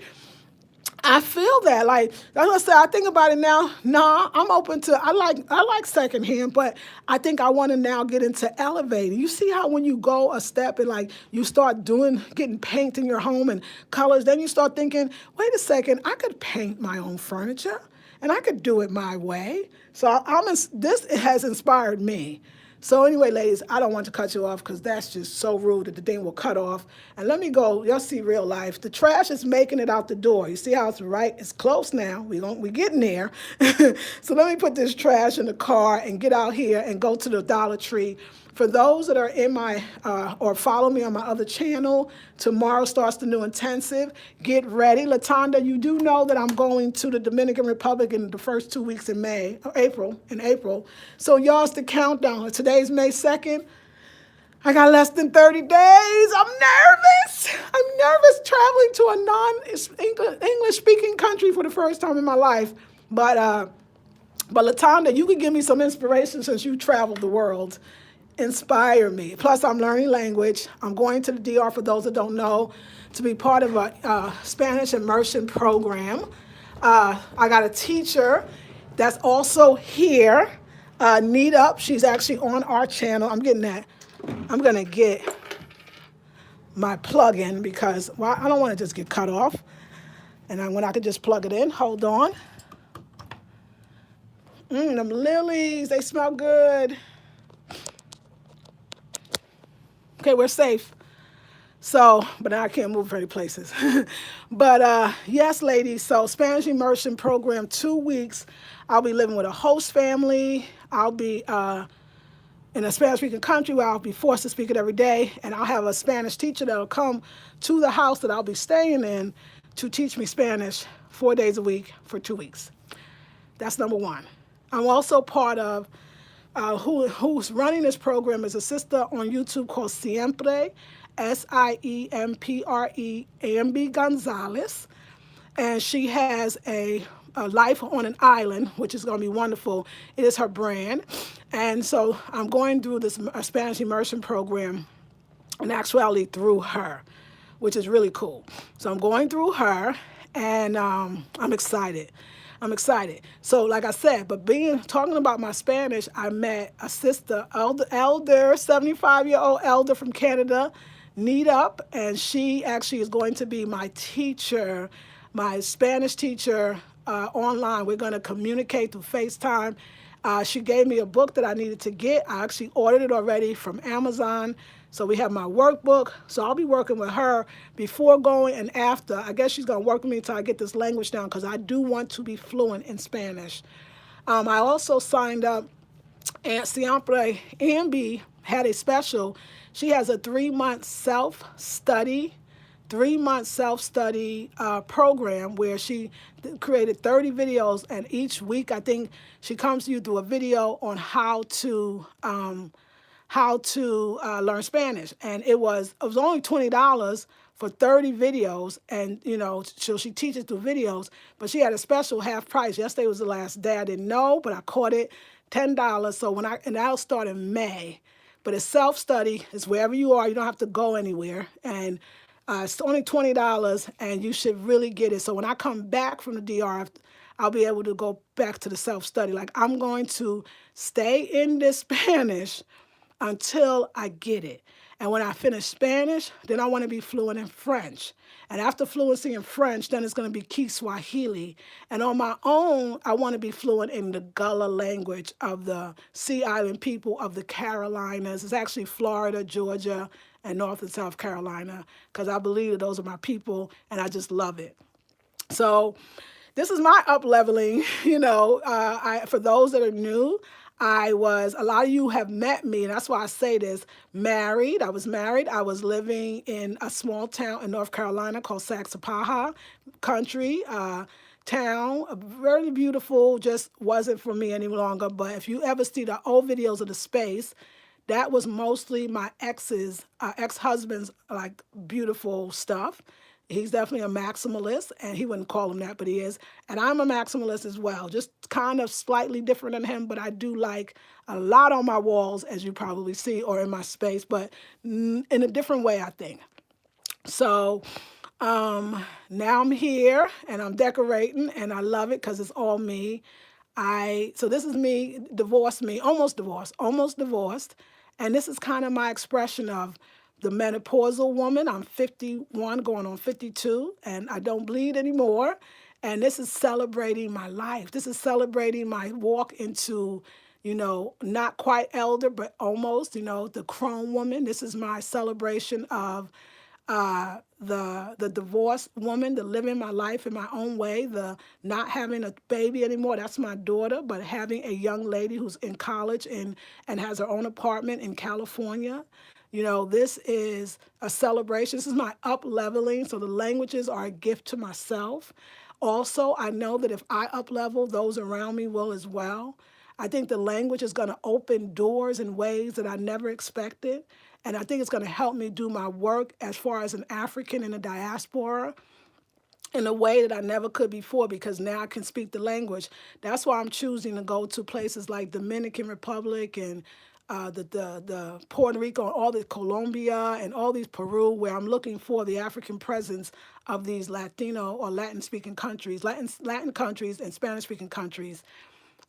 I feel that. Like I said, I think about it now. Nah, I'm open to, I like secondhand, but I think I want to now get into elevating. You see how when you go a step and you start getting paint in your home and colors, then you start thinking, wait a second, I could paint my own furniture and I could do it my way. So this has inspired me. So anyway, ladies, I don't want to cut you off because that's just so rude that the thing will cut off. And let me go. Y'all see real life. The trash is making it out the door. You see how it's right? It's close now. We're getting there. So let me put this trash in the car and get out here and go to the Dollar Tree. For those that are in my, or follow me on my other channel, tomorrow starts the new intensive. Get ready. Latonda, you do know that I'm going to the Dominican Republic in the first 2 weeks in April. So y'all's the countdown. Today's May 2nd. I got less than 30 days. I'm nervous. I'm nervous traveling to a non-English speaking country for the first time in my life. But Latonda, you could give me some inspiration since you traveled the world. Inspire me. Plus, I'm learning language. I'm going to the DR, for those that don't know, to be part of a Spanish immersion program. I got a teacher that's also here, Need Up. She's actually on our channel. I'm getting that. I'm going to get my plug-in because well, I don't want to just get cut off. And when I could just plug it in, hold on. Them lilies, they smell good. Okay, we're safe. So, but now I can't move any places. But yes, ladies, so Spanish immersion program, 2 weeks. I'll be living with a host family. I'll be in a Spanish-speaking country where I'll be forced to speak it every day. And I'll have a Spanish teacher that'll come to the house that I'll be staying in to teach me Spanish 4 days a week for 2 weeks. That's number one. I'm also part of who's running this program is a sister on YouTube called Siempre, Siempre Ambi Gonzalez. And she has a life on an island, which is going to be wonderful. It is her brand. And so I'm going through this Spanish immersion program in actuality through her, which is really cool. So I'm going through her, and I'm excited. I'm excited. So like I said, but talking about my Spanish, I met a sister, elder 75-year-old elder from Canada, Need Up, and she actually is going to be my teacher, my Spanish teacher online. We're going to communicate through FaceTime. She gave me a book that I needed to get. I actually ordered it already from Amazon. So we have my workbook. So I'll be working with her before going and after. I guess she's going to work with me until I get this language down because I do want to be fluent in Spanish. I also signed up, and Siempre Ambi had a special. She has a 3-month self-study program where she created 30 videos, and each week I think she comes to you through a video on how to learn Spanish. And it was only $20 for 30 videos, and so she teaches through videos, but she had a special half price. Yesterday was the last day. I didn't know, but I caught it, $10. So and that'll start in May. But it's self-study. It's wherever you are. You don't have to go anywhere. And it's only $20, and you should really get it. So when I come back from the DR, I'll be able to go back to the self-study. Like, I'm going to stay in this Spanish until I get it. And when I finish Spanish, then I want to be fluent in French. And after fluency in French, then it's going to be Kiswahili. And on my own, I want to be fluent in the Gullah language of the Sea Island people of the Carolinas. It's actually Florida, Georgia, and North and South Carolina, because I believe that those are my people, and I just love it. So this is my up-leveling, for those that are new. A lot of you have met me, and that's why I say this, married. I was married. I was living in a small town in North Carolina called Saxapaha country town, very beautiful, just wasn't for me any longer. But if you ever see the old videos of the space, that was mostly my ex-husband's like beautiful stuff. He's definitely a maximalist, and he wouldn't call him that, but he is. And I'm a maximalist as well, just kind of slightly different than him, but I do like a lot on my walls, as you probably see, or in my space, but in a different way, I think. So now I'm here, and I'm decorating, and I love it because it's all me. So this is me, almost divorced. And this is kind of my expression of the menopausal woman. I'm 51, going on 52, and I don't bleed anymore. And this is celebrating my life. This is celebrating my walk into, not quite elder, but almost, the crone woman. This is my celebration of the divorced woman, the living my life in my own way, the not having a baby anymore. That's my daughter, but having a young lady who's in college and has her own apartment in California. This is a celebration. This is my up-leveling. So the languages are a gift to myself. Also, I know that if I up-level, those around me will as well. I think the language is going to open doors in ways that I never expected. And I think it's going to help me do my work as far as an African in the diaspora in a way that I never could before, because now I can speak the language. That's why I'm choosing to go to places like Dominican Republic and the Puerto Rico, and all the Colombia and all these Peru, where I'm looking for the African presence of these Latino or Latin-speaking countries, Latin countries and Spanish-speaking countries.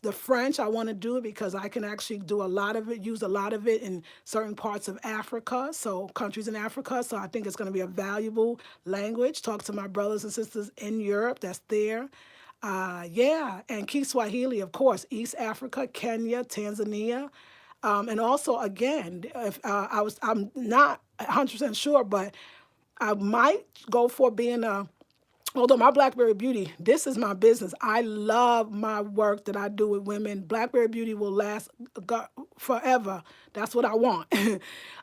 The French, I want to do it because I can actually do a lot of it, use a lot of it in certain parts of Africa, so countries in Africa. So I think it's going to be a valuable language. Talk to my brothers and sisters in Europe that's there. Yeah, and Kiswahili, of course, East Africa, Kenya, Tanzania. And also, again, if I'm not 100% sure, but I might go for being a, although my Blackberry Beauty, this is my business. I love my work that I do with women. Blackberry Beauty will last forever. That's what I want.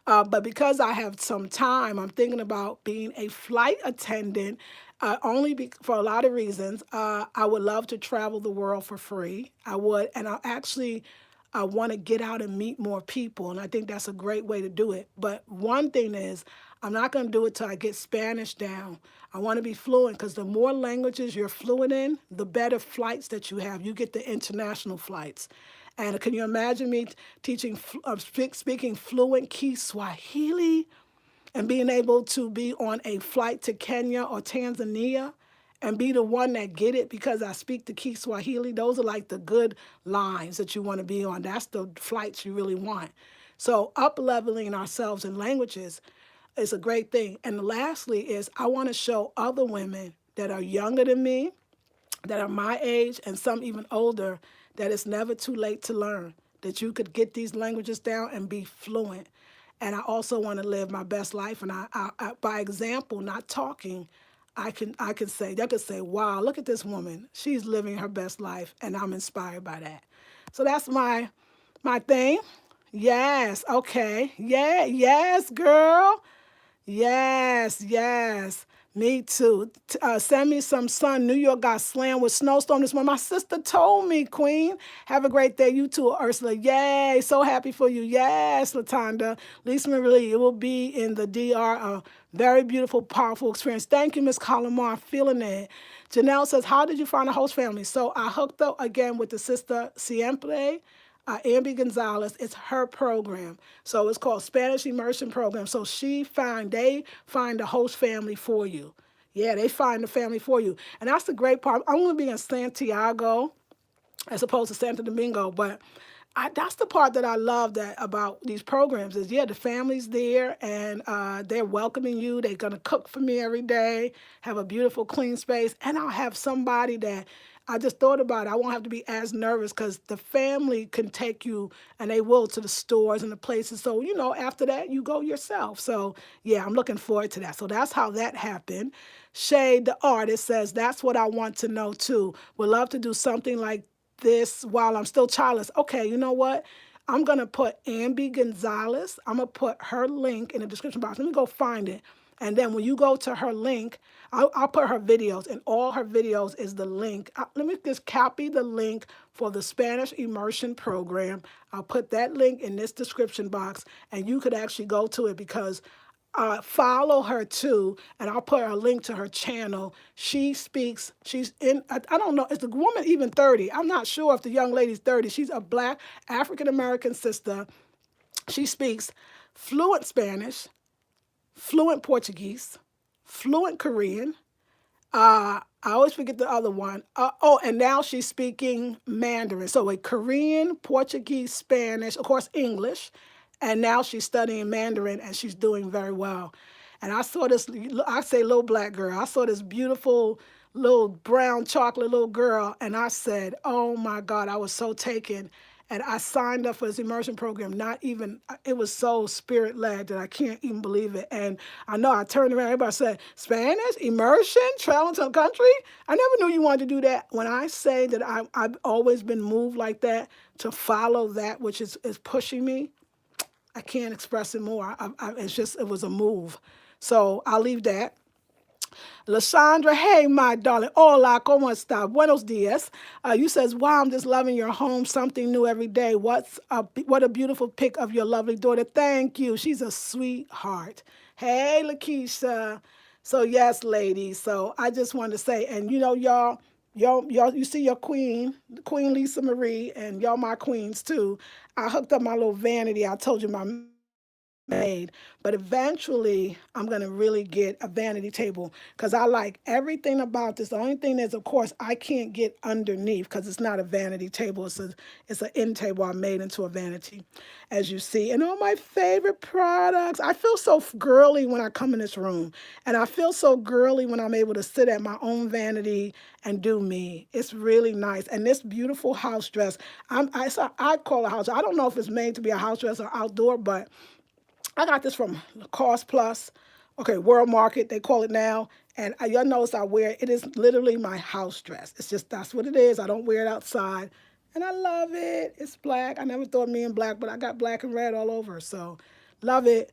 But because I have some time, I'm thinking about being a flight attendant. For a lot of reasons. I would love to travel the world for free. I would, and I want to get out and meet more people, and I think that's a great way to do it. But one thing is, I'm not going to do it till I get Spanish down. I want to be fluent because the more languages you're fluent in, the better flights that you have. You get the international flights. And can you imagine me teaching, speaking fluent Kiswahili and being able to be on a flight to Kenya or Tanzania and be the one that get it because I speak the Kiswahili? Those are like the good lines that you want to be on. That's the flights you really want. So up leveling ourselves in languages is a great thing. And lastly is I want to show other women that are younger than me, that are my age, and some even older, that it's never too late to learn, that you could get these languages down and be fluent. And I also want to live my best life. And by example, not talking, I can say, they could say, wow, look at this woman. She's living her best life. And I'm inspired by that. So that's my thing. Yes. Okay. Yeah. Yes, girl. Yes, yes. Me too. Send me some sun. New York got slammed with snowstorm this morning. My sister told me, Queen. Have a great day. You too, Ursula. Yay. So happy for you. Yes, Latanda. Lisa Marie, it will be in the DR. A very beautiful, powerful experience. Thank you, Miss Colomar. Feeling it. Janelle says, how did you find a host family? So I hooked up again with the sister Siempre. Ambi Gonzalez, it's her program. So it's called Spanish Immersion Program. So they find a host family for you. Yeah, they find the family for you. And that's the great part. I'm going to be in Santiago as opposed to Santo Domingo, but that's the part that I love about these programs is, yeah, the family's there and they're welcoming you. They're going to cook for me every day, have a beautiful, clean space, and I'll have somebody that I just thought about it. I won't have to be as nervous because the family can take you, and they will, to the stores and the places. So, after that, you go yourself. So, yeah, I'm looking forward to that. So that's how that happened. Shay, the artist, says, that's what I want to know, too. Would love to do something like this while I'm still childless. Okay, you know what? I'm going to put Ambi Gonzalez. I'm going to put her link in the description box. Let me go find it. And then when you go to her link, I'll put her videos, and all her videos is the link. Let me just copy the link for the Spanish Immersion Program. I'll put that link in this description box, and you could actually go to it because follow her too, and I'll put a link to her channel. She's in, I don't know, is the woman even 30? I'm not sure if the young lady's 30. She's a Black African-American sister. She speaks fluent Spanish, fluent Portuguese, fluent Korean. I always forget the other one. And now she's speaking Mandarin. So a Korean, Portuguese, Spanish, of course, English. And now she's studying Mandarin and she's doing very well. And I saw this, I say little black girl, I saw this beautiful little brown chocolate little girl. And I said, oh my God, I was so taken. And I signed up for this immersion program, it was so spirit-led that I can't even believe it. And I know I turned around, everybody said, Spanish, immersion, traveling to a country? I never knew you wanted to do that. When I say that I've always been moved like that, to follow that which is pushing me, I can't express it more. It was a move. So I'll leave that. Lashandra, hey, my darling. Hola, ¿cómo está? Buenos días. You says, wow, I'm just loving your home. Something new every day. What a beautiful pic of your lovely daughter. Thank you. She's a sweetheart. Hey, Lakeisha. So, yes, ladies. So I just wanted to say, and y'all, you see your queen, Queen Lisa Marie, and y'all my queens too. I hooked up my little vanity. I told you my made. But eventually, I'm going to really get a vanity table because I like everything about this. The only thing is, of course, I can't get underneath because it's not a vanity table. It's an end table I made into a vanity, as you see. And all my favorite products. I feel so girly when I come in this room, and I feel so girly when I'm able to sit at my own vanity and do me. It's really nice. And this beautiful house dress, I call it a house. I don't know if it's made to be a house dress or outdoor, but I got this from Cost Plus, okay, World Market, they call it now. And you'll notice I wear it. It is literally my house dress. It's just, that's what it is. I don't wear it outside. And I love it. It's black. I never thought me in black, but I got black and red all over. So love it.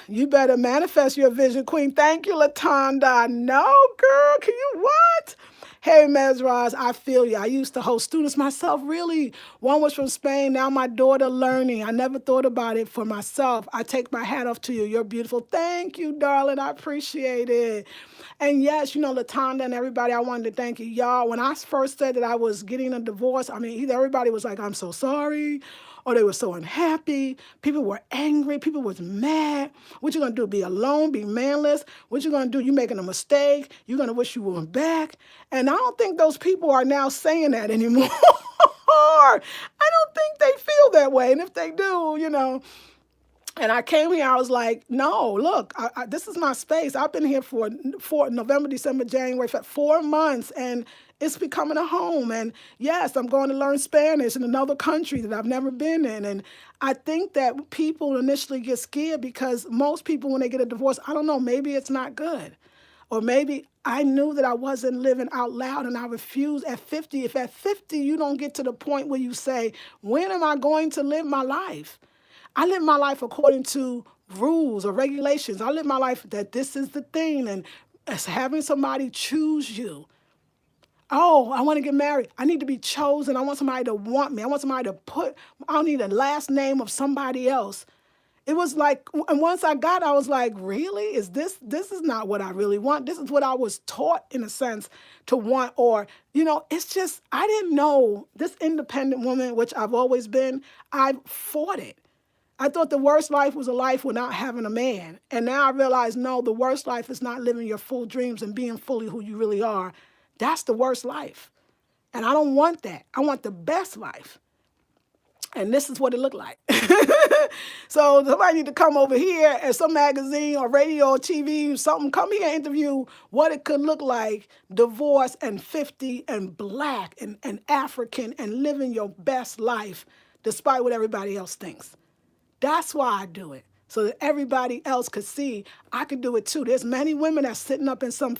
You better manifest your vision, Queen. Thank you, Latonda. No, girl, can you what? Hey, Mesraz, I feel you. I used to host students myself, really. One was from Spain, now my daughter learning. I never thought about it for myself. I take my hat off to you. You're beautiful. Thank you, darling. I appreciate it. And yes, you know, Latonda and everybody, I wanted to thank you. Y'all, when I first said that I was getting a divorce, I mean, either everybody was like, I'm so sorry, or they were so unhappy. People were angry. People was mad. What you gonna do? Be alone? Be manless? What you gonna do? You making a mistake? You gonna wish you went back? And I don't think those people are now saying that anymore. I don't think they feel that way. And if they do, you know, and I came here, I was like, no, look, this is my space. I've been here for November, December, January, for 4 months, and it's becoming a home. And yes, I'm going to learn Spanish in another country that I've never been in. And I think that people initially get scared because most people, when they get a divorce, I don't know, maybe it's not good. Or maybe I knew that I wasn't living out loud and I refused at 50. If at 50 you don't get to the point where you say, when am I going to live my life? I live my life according to rules or regulations. I live my life that this is the thing, and as having somebody choose you. Oh, I want to get married. I need to be chosen. I want somebody to want me. I want somebody to I don't need a last name of somebody else. It was like, and once I was like, really? This is not what I really want. This is what I was taught, in a sense, to want. Or, you know, it's just, I didn't know this independent woman, which I've always been, I fought it. I thought the worst life was a life without having a man. And now I realize, no, the worst life is not living your full dreams and being fully who you really are. That's the worst life. And I don't want that. I want the best life. And this is what it looked like. So somebody need to come over here at some magazine or radio or TV, something, come here and interview what it could look like, divorce and 50 and black and African and living your best life despite what everybody else thinks. That's why I do it, so that everybody else could see I could do it too. There's many women that's sitting up in some,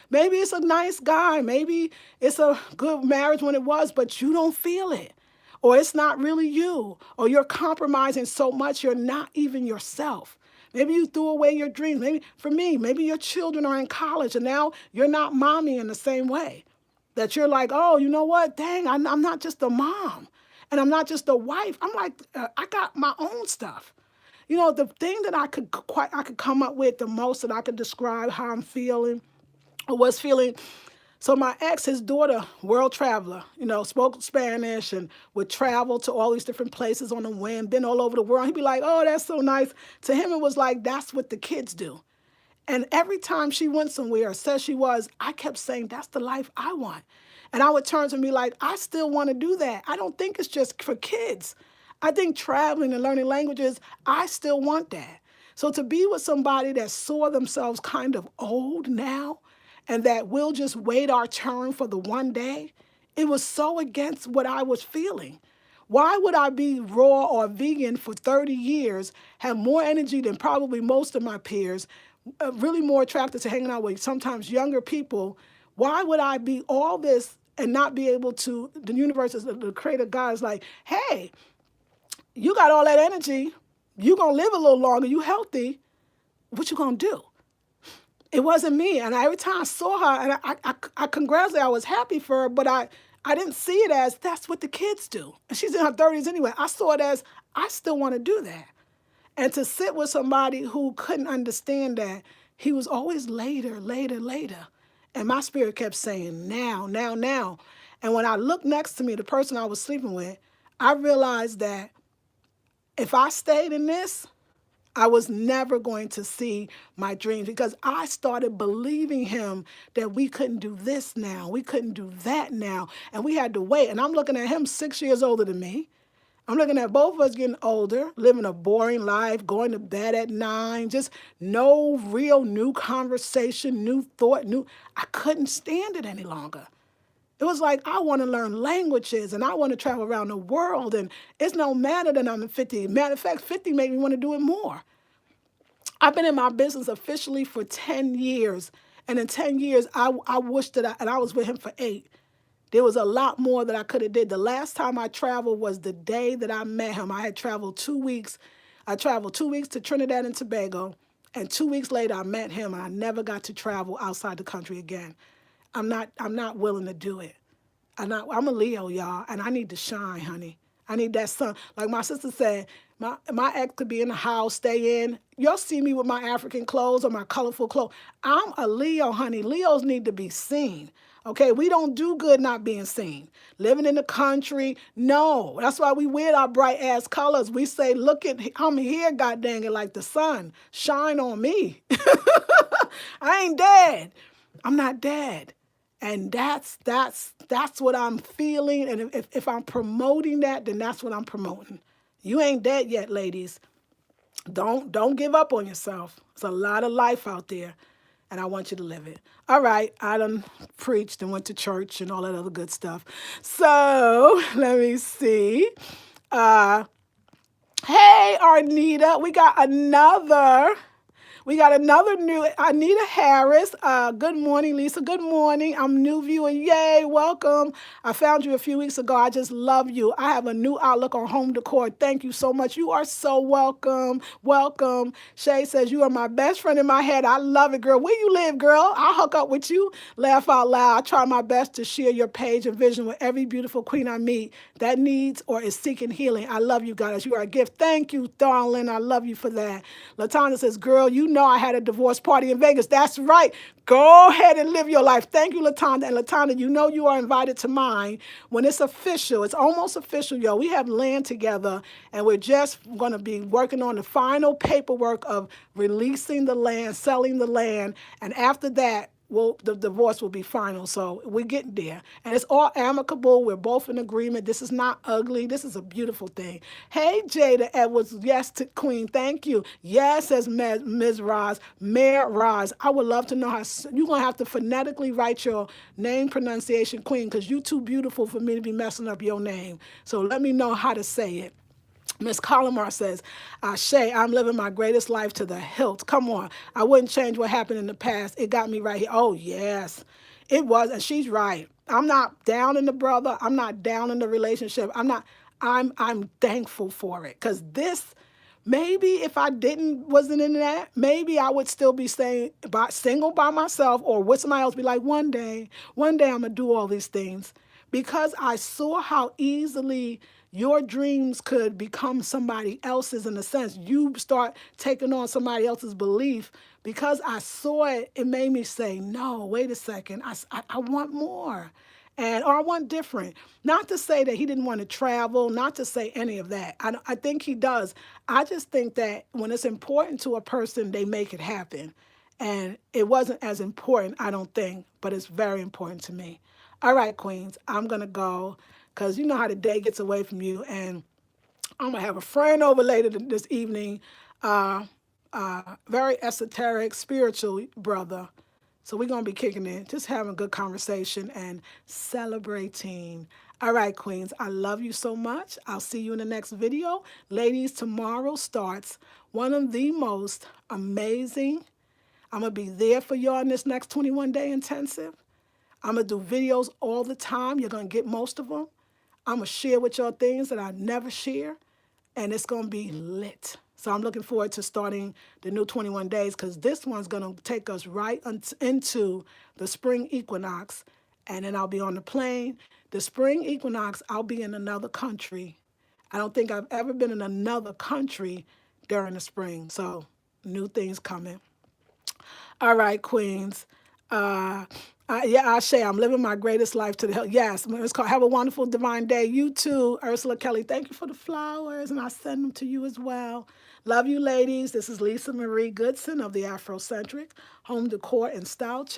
maybe it's a nice guy, maybe it's a good marriage when it was, but you don't feel it. Or it's not really you, or you're compromising so much you're not even yourself. Maybe you threw away your dreams. Maybe, for me, maybe your children are in college and now you're not mommy in the same way. That you're like, oh, you know what? Dang, I'm not just a mom. And I'm not just a wife. I'm like, I got my own stuff. You know, the thing that I could come up with the most that I could describe how I'm feeling or was feeling. So my ex, his daughter, world traveler, you know, spoke Spanish and would travel to all these different places on the whim, been all over the world. He'd be like, oh, that's so nice. To him, it was like, that's what the kids do. And every time she went somewhere or said she was, I kept saying, that's the life I want. And I would turn to me like, I still want to do that. I don't think it's just for kids. I think traveling and learning languages, I still want that. So to be with somebody that saw themselves kind of old now and that will just wait our turn for the one day, it was so against what I was feeling. Why would I be raw or vegan for 30 years, have more energy than probably most of my peers, really more attracted to hanging out with sometimes younger people? Why would I be all this and not be able to, the universe, the creator God is like, hey, you got all that energy. You going to live a little longer. You healthy. What you going to do? It wasn't me. And every time I saw her, and I congratulated her, I was happy for her, but I didn't see it as that's what the kids do. And she's in her 30s anyway. I saw it as I still want to do that. And to sit with somebody who couldn't understand that, he was always later, later, later. And my spirit kept saying, now, now, now. And when I looked next to me, the person I was sleeping with, I realized that if I stayed in this, I was never going to see my dreams because I started believing him that we couldn't do this now, we couldn't do that now, and we had to wait. And I'm looking at him 6 years older than me. I'm looking at both of us getting older, living a boring life, going to bed at 9, just no real new conversation, new thought, new. I couldn't stand it any longer. It was like, I want to learn languages and I want to travel around the world. And it's no matter that I'm 50. Matter of fact, 50 made me want to do it more. I've been in my business officially for 10 years. And in 10 years, I wished that and I was with him for 8. There was a lot more that I could have did. The last time I traveled was the day that I met him. I had traveled 2 weeks. I traveled 2 weeks to Trinidad and Tobago. And 2 weeks later, I met him. And I never got to travel outside the country again. I'm not willing to do it. I'm a Leo, y'all, and I need to shine, honey. I need that sun. Like my sister said, my ex could be in the house, stay in. Y'all see me with my African clothes or my colorful clothes. I'm a Leo, honey. Leos need to be seen. Okay, we don't do good not being seen. Living in the country, no. That's why we wear our bright ass colors. We say, look at, I'm here, god dang it, like the sun. Shine on me. I ain't dead. I'm not dead. And that's what I'm feeling. And if I'm promoting that, then that's what I'm promoting. You ain't dead yet, ladies. Don't give up on yourself. There's a lot of life out there, and I want you to live it. All right, I done preached and went to church and all that other good stuff. So let me see. Hey, Arnita, we got another new, Anita Harris. Good morning, Lisa. Good morning. I'm new viewer. Yay, welcome. I found you a few weeks ago. I just love you. I have a new outlook on home decor. Thank you so much. You are so welcome. Welcome. Shay says, you are my best friend in my head. I love it, girl. Where you live, girl? I'll hook up with you. Laugh out loud. I try my best to share your page and vision with every beautiful queen I meet that needs or is seeking healing. I love you, guys. You are a gift. Thank you, darling. I love you for that. LaTanya says, girl, you know I had a divorce party in Vegas. That's right. Go ahead and live your life. Thank you, LaTanya. And LaTanya, you know you are invited to mine when it's official. It's almost official, yo. We have land together, and we're just going to be working on the final paperwork of releasing the land, selling the land, and after that, the divorce will be final. So we're getting there. And it's all amicable. We're both in agreement. This is not ugly. This is a beautiful thing. Hey, Jada Edwards. Yes, to Queen. Thank you. Yes, says Ms. Roz. Mayor Roz. I would love to know how you're going to have to phonetically write your name pronunciation, Queen, because you're too beautiful for me to be messing up your name. So let me know how to say it. Miss Collimar says, Shay, I'm living my greatest life to the hilt. Come on. I wouldn't change what happened in the past. It got me right here. Oh, yes. It was. And she's right. I'm not down in the brother. I'm not down in the relationship. I'm thankful for it. Because this, maybe if I wasn't in that, maybe I would still be single by myself or with somebody else, be like, one day I'm going to do all these things. Because I saw how easily your dreams could become somebody else's in a sense. You start taking on somebody else's belief. Because I saw it, it made me say, no, wait a second. I want more. Or I want different. Not to say that he didn't want to travel, not to say any of that. I think he does. I just think that when it's important to a person, they make it happen. And it wasn't as important, I don't think, but it's very important to me. All right, Queens, I'm going to go because you know how the day gets away from you. And I'm going to have a friend over later this evening, very esoteric, spiritual brother. So we're going to be kicking it, just having a good conversation and celebrating. All right, Queens, I love you so much. I'll see you in the next video. Ladies, tomorrow starts one of the most amazing. I'm going to be there for y'all in this next 21-day intensive. I'm going to do videos all the time. You're going to get most of them. I'm going to share with y'all things that I never share, and it's going to be lit. So I'm looking forward to starting the new 21 days because this one's going to take us right into the spring equinox, and then I'll be on the plane. The spring equinox, I'll be in another country. I don't think I've ever been in another country during the spring, so new things coming. All right, Queens. Ashe, I'm living my greatest life to the hill. Yes, it's called Have a Wonderful Divine Day. You too, Ursula Kelly. Thank you for the flowers, and I send them to you as well. Love you, ladies. This is Lisa Marie Goodson of the Afrocentric Home Decor and Style Channel.